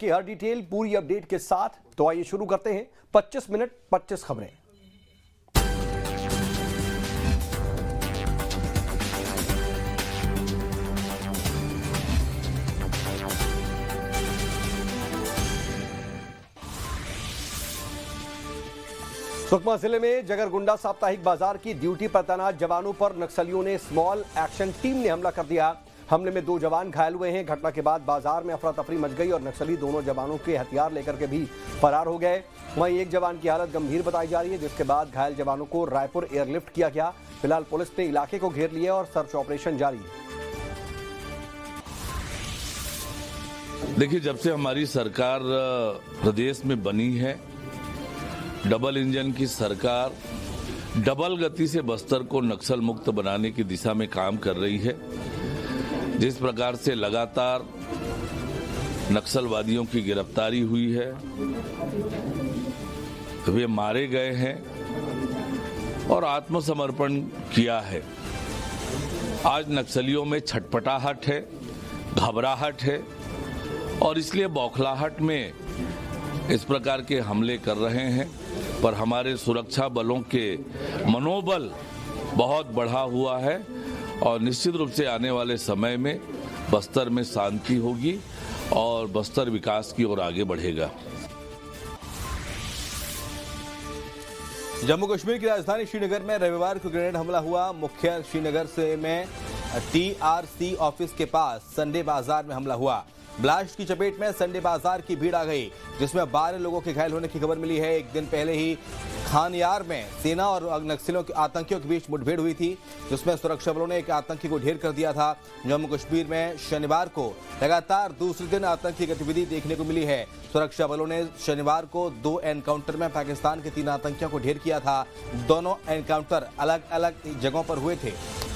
की हर डिटेल पूरी अपडेट के साथ। तो आइए शुरू करते हैं 25 मिनट 25 खबरें। सुकमा जिले में जगरगुंडा साप्ताहिक बाजार की ड्यूटी पर तैनात जवानों पर नक्सलियों ने स्मॉल एक्शन टीम ने हमला कर दिया। हमले में 2 जवान घायल हुए हैं। घटना के बाद बाजार में अफरा तफरी मच गई और नक्सली दोनों जवानों के हथियार लेकर के भी फरार हो गए। वहीं एक जवान की हालत गंभीर बताई जा रही है, जिसके बाद घायल जवानों को रायपुर एयरलिफ्ट किया गया। फिलहाल पुलिस ने इलाके को घेर लिया और सर्च ऑपरेशन जारी है। देखिए, जब से हमारी सरकार प्रदेश में बनी है, डबल इंजन की सरकार डबल गति से बस्तर को नक्सल मुक्त बनाने की दिशा में काम कर रही है। जिस प्रकार से लगातार नक्सलवादियों की गिरफ्तारी हुई है, वे मारे गए हैं और आत्मसमर्पण किया है। आज नक्सलियों में छटपटाहट है, घबराहट है और इसलिए बौखलाहट में इस प्रकार के हमले कर रहे हैं। पर हमारे सुरक्षा बलों के मनोबल बहुत बढ़ा हुआ है और निश्चित रूप से आने वाले समय में बस्तर में शांति होगी और बस्तर विकास की ओर आगे बढ़ेगा। जम्मू कश्मीर की राजधानी श्रीनगर में रविवार को ग्रेनेड हमला हुआ। मुख्य श्रीनगर से में TRC ऑफिस के पास संडे बाजार में हमला हुआ। ब्लास्ट की चपेट में संडे बाजार की भीड़ आ गई, जिसमें 12 लोगों के घायल होने की खबर मिली है। एक दिन पहले ही खानयार में सेना और नक्सलियों के आतंकियों के बीच मुठभेड़ हुई थी, जिसमें सुरक्षा बलों ने एक आतंकी को ढेर कर दिया था। जम्मू कश्मीर में शनिवार को लगातार दूसरे दिन आतंकी गतिविधि देखने को मिली है। सुरक्षा बलों ने शनिवार को 2 एनकाउंटर में पाकिस्तान के 3 आतंकियों को ढेर किया था। दोनों एनकाउंटर अलग अलग जगहों पर हुए थे।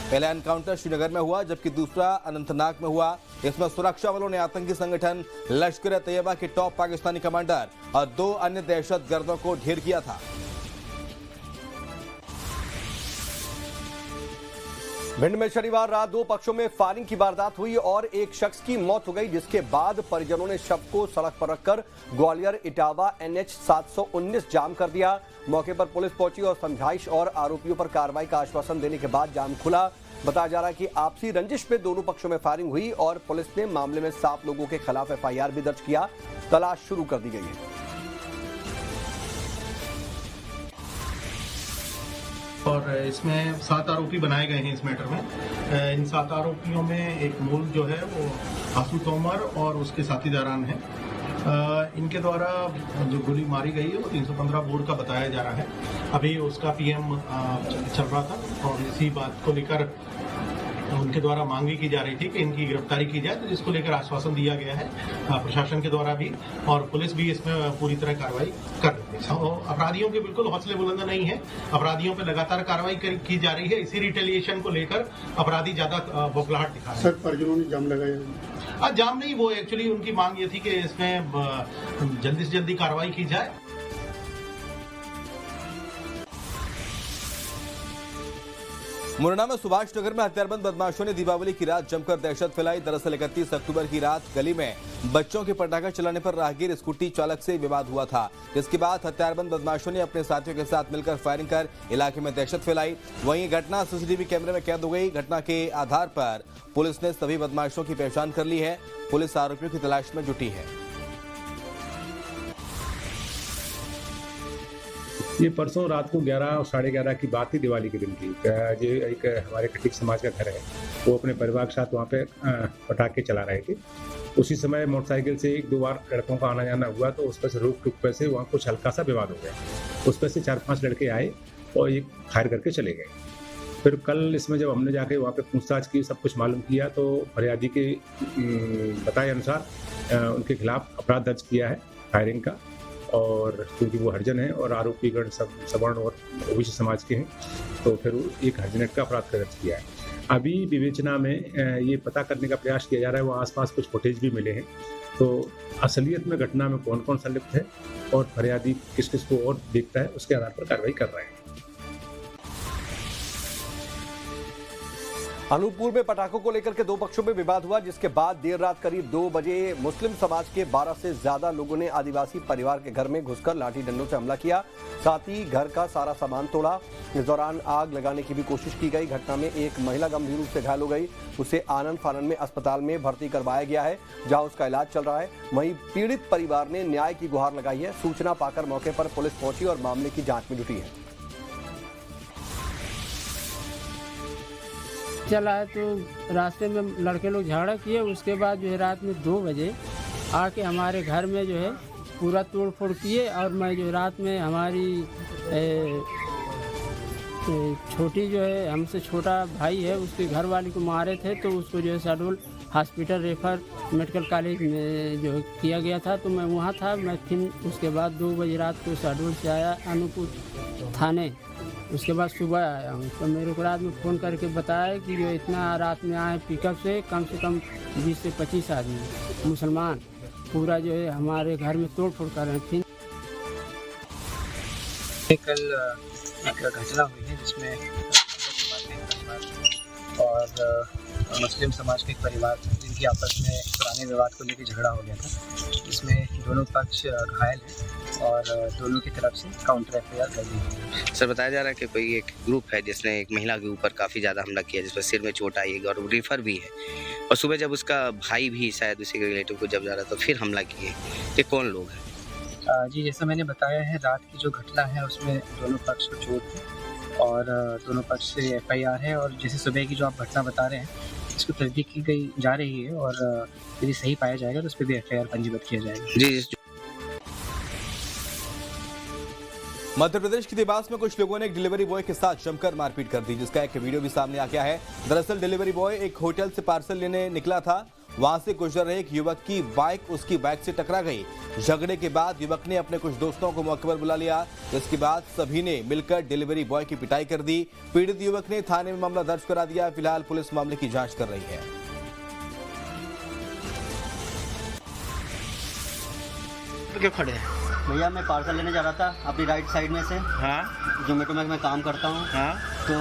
पहला एनकाउंटर श्रीनगर में हुआ, जबकि दूसरा अनंतनाग में हुआ। इसमें सुरक्षा बलों ने आतंकी संगठन लश्कर-ए-तैयबा के टॉप पाकिस्तानी कमांडर और 2 अन्य दहशतगर्दों को ढेर किया था। भिंड में शनिवार रात 2 पक्षों में फायरिंग की वारदात हुई और एक शख्स की मौत हो गई, जिसके बाद परिजनों ने शव को सड़क पर रखकर ग्वालियर इटावा NH 719 जाम कर दिया। मौके पर पुलिस पहुंची और समझाइश और आरोपियों पर कार्रवाई का आश्वासन देने के बाद जाम खुला। बताया जा रहा है कि आपसी रंजिश पे दोनों पक्षों में फायरिंग हुई और पुलिस ने मामले में 7 लोगों के खिलाफ FIR भी दर्ज किया। तलाश शुरू कर दी गई है। और इसमें 7 आरोपी बनाए गए हैं इस मैटर में। इन 7 आरोपियों में एक मूल जो है वो आसू तोमर और उसके साथी दारान है। इनके द्वारा जो गोली मारी गई है वो 315 बोर्ड का बताया जा रहा है। अभी उसका PM चल रहा था और इसी बात को लेकर उनके द्वारा मांगी की जा रही थी कि इनकी गिरफ्तारी की जाए, तो जिसको लेकर आश्वासन दिया गया है प्रशासन के द्वारा भी, और पुलिस भी इसमें पूरी तरह कार्रवाई कर रही है। अपराधियों के बिल्कुल हौसले बुलंद नहीं है। अपराधियों पर लगातार कार्रवाई की जा रही है। इसी रिटेलिएशन को लेकर अपराधी ज्यादा बौखलाहट दिखा रहे हैं। सर, परिजनों ने जाम लगाया? जाम नहीं, वो एक्चुअली उनकी मांग ये थी कि इसमें जल्दी से जल्दी कार्रवाई की जाए। मुरैना में सुभाष नगर में हथियारबंद बदमाशों ने दीपावली की रात जमकर दहशत फैलाई। दरअसल 31 अक्टूबर की रात गली में बच्चों के पटाखा चलाने पर राहगीर स्कूटी चालक से विवाद हुआ था, जिसके बाद हथियारबंद बदमाशों ने अपने साथियों के साथ मिलकर फायरिंग कर इलाके में दहशत फैलाई। वहीं घटना CCTV कैमरे में कैद हो गई। घटना के आधार पर पुलिस ने सभी बदमाशों की पहचान कर ली है। पुलिस आरोपियों की तलाश में जुटी है। ये परसों रात को 11 और 11:30 की बात थी, दिवाली के दिन की। जो एक हमारे कटिक समाज का घर है, वो अपने परिवार के साथ वहाँ पे पटाखे चला रहे थे। उसी समय मोटरसाइकिल से 1-2 बार लड़कों का आना जाना हुआ, तो उस पर से रोक टुक पर से वहाँ कुछ हल्का सा विवाद हो गया। उस पर से 4-5 लड़के आए और एक फायर करके चले गए। फिर कल इसमें जब हमने जाके वहाँ पे पूछताछ की, सब कुछ मालूम किया, तो फरियादी के बताए अनुसार उनके खिलाफ अपराध दर्ज किया है फायरिंग का। और क्योंकि वो हरिजन है और आरोपीगण सब सवर्ण और ओबीसी समाज के हैं, तो फिर एक हरिजनेट का अपराध दर्ज किया है। अभी विवेचना में ये पता करने का प्रयास किया जा रहा है, वो आसपास कुछ फुटेज भी मिले हैं, तो असलियत में घटना में कौन कौन संलिप्त है और फरियादी किस किस को और देखता है, उसके आधार पर कार्रवाई कर रहे हैं। अनूपपुर में पटाखों को लेकर के दो पक्षों में विवाद हुआ, जिसके बाद देर रात करीब 2 बजे मुस्लिम समाज के 12 से ज्यादा लोगों ने आदिवासी परिवार के घर में घुसकर लाठी डंडों से हमला किया, साथ ही घर का सारा सामान तोड़ा। इस दौरान आग लगाने की भी कोशिश की गई। घटना में एक महिला गंभीर रूप से घायल हो गई, उसे आनंद फानन में अस्पताल में भर्ती करवाया गया है, जहां उसका इलाज चल रहा है। वहीं पीड़ित परिवार ने न्याय की गुहार लगाई है। सूचना पाकर मौके पर पुलिस पहुंची और मामले की जांच में जुटी है। चला है तो रास्ते में लड़के लोग झगड़ा किए, उसके बाद जो है रात में 2 बजे आके हमारे घर में जो है पूरा तोड़ फोड़ किए। और मैं जो रात में हमारी छोटी जो है हमसे छोटा भाई है, उसके घर वाली को मारे थे, तो उसको जो है Shahdol hospital refer medical college में जो किया गया था। तो मैं वहाँ था। मैं फिर उसके बाद 2 बजे रात को शहडोल से आया अनूपपुर थाने। उसके बाद सुबह आया हूँ, तो मेरे को रात में फ़ोन करके बताया कि जो इतना रात में आए पिकअप से कम 20 से 25 आदमी मुसलमान पूरा जो है हमारे घर में तोड़ फोड़ कर रहे थे। कल एक घटना हुई है जिसमें और मुस्लिम समाज के एक परिवार जिनकी आपस में पुराने विवाद को लेकर झगड़ा हो गया था, जिसमें दोनों पक्ष घायल हैं और दोनों की तरफ से काउंटर एफआईआर कर दी गई। सर, बताया जा रहा है कि कोई एक ग्रुप है जिसने एक महिला के ऊपर काफ़ी ज़्यादा हमला किया, जिस पर सिर में चोट आई है और रेफर भी है, और सुबह जब उसका भाई भी शायद उसी के रिलेटिव को जब जा रहा तो फिर हमला किए। ये कौन लोग हैं? जी, जैसा मैंने बताया है, रात की जो घटना है उसमें दोनों पक्ष को चोट है और दोनों पक्ष से एफआईआर है। और जैसे सुबह की जो आप घटना बता रहे हैं, इसको तस्दीक की गई जा रही है और यदि सही पाया जाएगा तो उस पर भी एफआईआर पंजीबद्ध किया जाएगा। जी। मध्य प्रदेश के देवास में कुछ लोगों ने एक डिलीवरी बॉय के साथ जमकर मारपीट कर दी, जिसका एक वीडियो भी सामने आ गया है। दरअसल डिलीवरी बॉय एक होटल से पार्सल लेने निकला था। वहां से गुजर रहे एक युवक की बाइक उसकी बाइक से टकरा गई। झगड़े के बाद युवक ने अपने कुछ दोस्तों को मौके पर बुला लिया, जिसके बाद सभी ने मिलकर डिलीवरी बॉय की पिटाई कर दी। पीड़ित युवक ने थाने में मामला दर्ज करा दिया। फिलहाल पुलिस मामले की जांच कर रही है। क्यों खड़े हैं? भैया मैं पार्सल लेने जा रहा था अपनी राइट साइड में से। हाँ। जोमेटो में मैं काम करता हूँ। हाँ। तो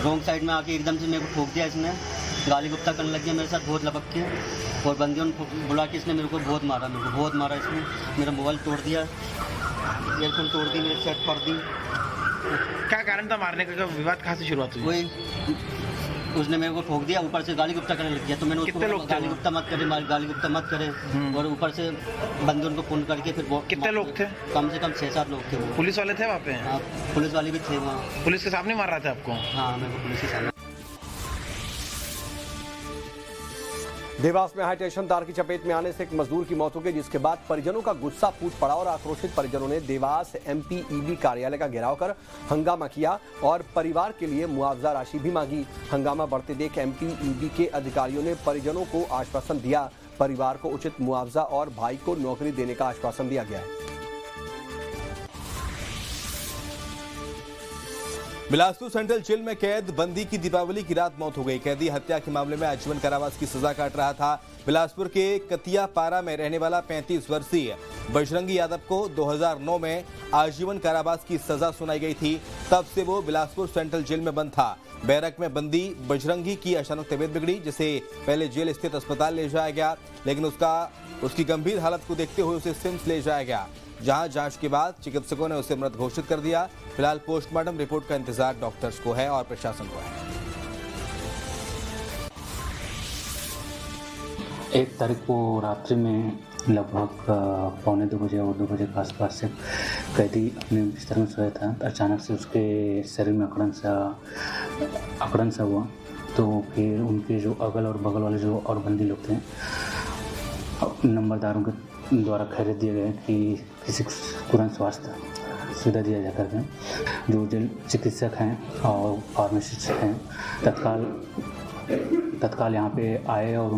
रॉन्ग साइड में आके एकदम से मेरे को ठोक दिया इसने। गाली गुप्ता करने लग गया मेरे साथ बहुत लपक के, और बंदियों ने बुला के इसने मेरे को बहुत मारा इसने। मेरा मोबाइल तोड़ दिया, ईयरफोन तोड़ दी, मेरी शर्ट फाड़ दी। क्या कारण था मारने का? विवाद कहाँ से शुरुआत हुई? वही उसने मेरे को ठोक दिया, ऊपर से गाली गुप्ता करने लग गया। तो मैंने उसको गाली गुप्ता मत करे और ऊपर से बंदे उनको फोन करके फिर कितने लोग थे? कम से कम 6-7 लोग थे। वो पुलिस वाले थे वहाँ पे? हाँ, पुलिस वाले भी थे वहाँ। पुलिस के सामने मार रहा था आपको? हाँ, मेरे को पुलिस के सामने। देवास में हाई टेंशन तार की चपेट में आने से एक मजदूर की मौत हो गई, जिसके बाद परिजनों का गुस्सा फूट पड़ा और आक्रोशित परिजनों ने देवास एमपीईबी कार्यालय का घेराव कर हंगामा किया और परिवार के लिए मुआवजा राशि भी मांगी। हंगामा बढ़ते देख एमपीईबी के अधिकारियों ने परिजनों को आश्वासन दिया। परिवार को उचित मुआवजा और भाई को नौकरी देने का आश्वासन दिया गया है। बिलासपुर सेंट्रल जेल में कैद बंदी की दीपावली की रात मौत हो गई। कैदी हत्या के मामले में आजीवन कारावास की सजा काट रहा था। बिलासपुर के कतियापारा में रहने वाला 35 वर्षीय बजरंगी यादव को 2009 में आजीवन कारावास की सजा सुनाई गई थी। तब से वो बिलासपुर सेंट्रल जेल में बंद था। बैरक में बंदी बजरंगी की अचानक तबीयत बिगड़ी, जिसे पहले जेल स्थित अस्पताल ले जाया गया, लेकिन उसकी गंभीर हालत को देखते हुए उसे सिम्स ले जाया गया, जहां जांच के बाद चिकित्सकों ने उसे मृत घोषित कर दिया। फिलहाल पोस्टमार्टम रिपोर्ट का इंतजार डॉक्टर्स को है और प्रशासन को है। 1 तारीख को रात्रि में लगभग 1:45 बजे और 2 बजे के आसपास से कैदी अपने बिस्तर में सोया था। अचानक से उसके शरीर में अकड़न सा हुआ। तो फिर उनके जो अगल और बगल वाले जो और बंदी लोग थे, नंबरदारों के द्वारा खैरियत दिए गए कि किसी को तुरंत स्वास्थ्य सुविधा दिया जा करके। जो जेल चिकित्सक हैं और फार्मासिस्ट हैं तत्काल यहाँ पे आए और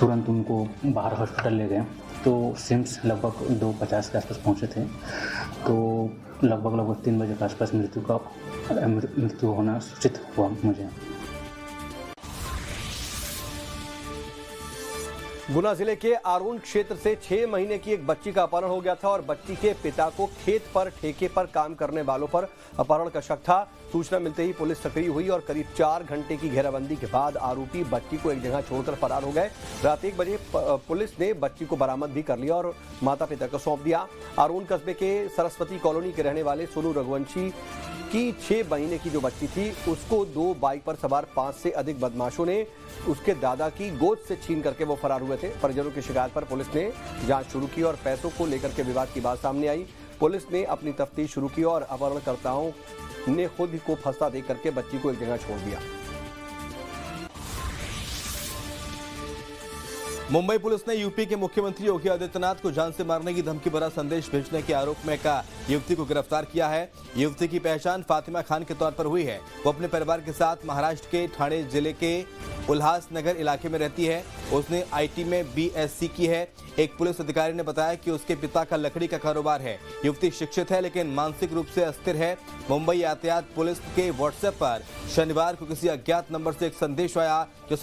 तुरंत उनको बाहर हॉस्पिटल ले गए। तो सिम्स लगभग 2:50 के आसपास पहुँचे थे। तो लगभग 3 बजे के आसपास मृत्यु होना सूचित हुआ मुझे। गुना जिले के आरून क्षेत्र से 6 महीने की एक बच्ची का अपहरण हो गया था और बच्ची के पिता को खेत पर ठेके पर काम करने वालों पर अपहरण का शक था। सूचना मिलते ही पुलिस सक्रिय हुई और करीब 4 घंटे की घेराबंदी के बाद आरोपी बच्ची को एक जगह छोड़कर फरार हो गए। रात 1 बजे पुलिस ने बच्ची को बरामद भी कर लिया और माता पिता को सौंप दिया। आरून कस्बे के सरस्वती कॉलोनी के रहने वाले सोनू रघुवंशी की 6 महीने की जो बच्ची थी उसको 2 बाइक पर सवार 5 से अधिक बदमाशों ने उसके दादा की गोद से छीन करके वो फरार हुए थे। परिजनों की शिकायत पर पुलिस ने जांच शुरू की और पैसों को लेकर के विवाद की बात सामने आई। पुलिस ने अपनी तफ्तीश शुरू की और अपहरणकर्ताओं ने खुद को फंसा दे करके बच्ची को एक जगह छोड़ दिया। मुंबई पुलिस ने यूपी के मुख्यमंत्री योगी आदित्यनाथ को जान से मारने की धमकी भरा संदेश भेजने के आरोप में एक युवती को गिरफ्तार किया है। युवती की पहचान फातिमा खान के तौर पर हुई है। वो अपने परिवार के साथ महाराष्ट्र के ठाणे जिले के उल्हासनगर इलाके में रहती है। उसने आईटी में BSc की है। एक पुलिस अधिकारी ने बताया कि उसके पिता का लकड़ी का कारोबार है। युवती शिक्षित है लेकिन मानसिक रूप से अस्थिर है। मुंबई यातायात पुलिस के व्हाट्सएप पर शनिवार को किसी अज्ञात नंबर से एक संदेश आया जिसमें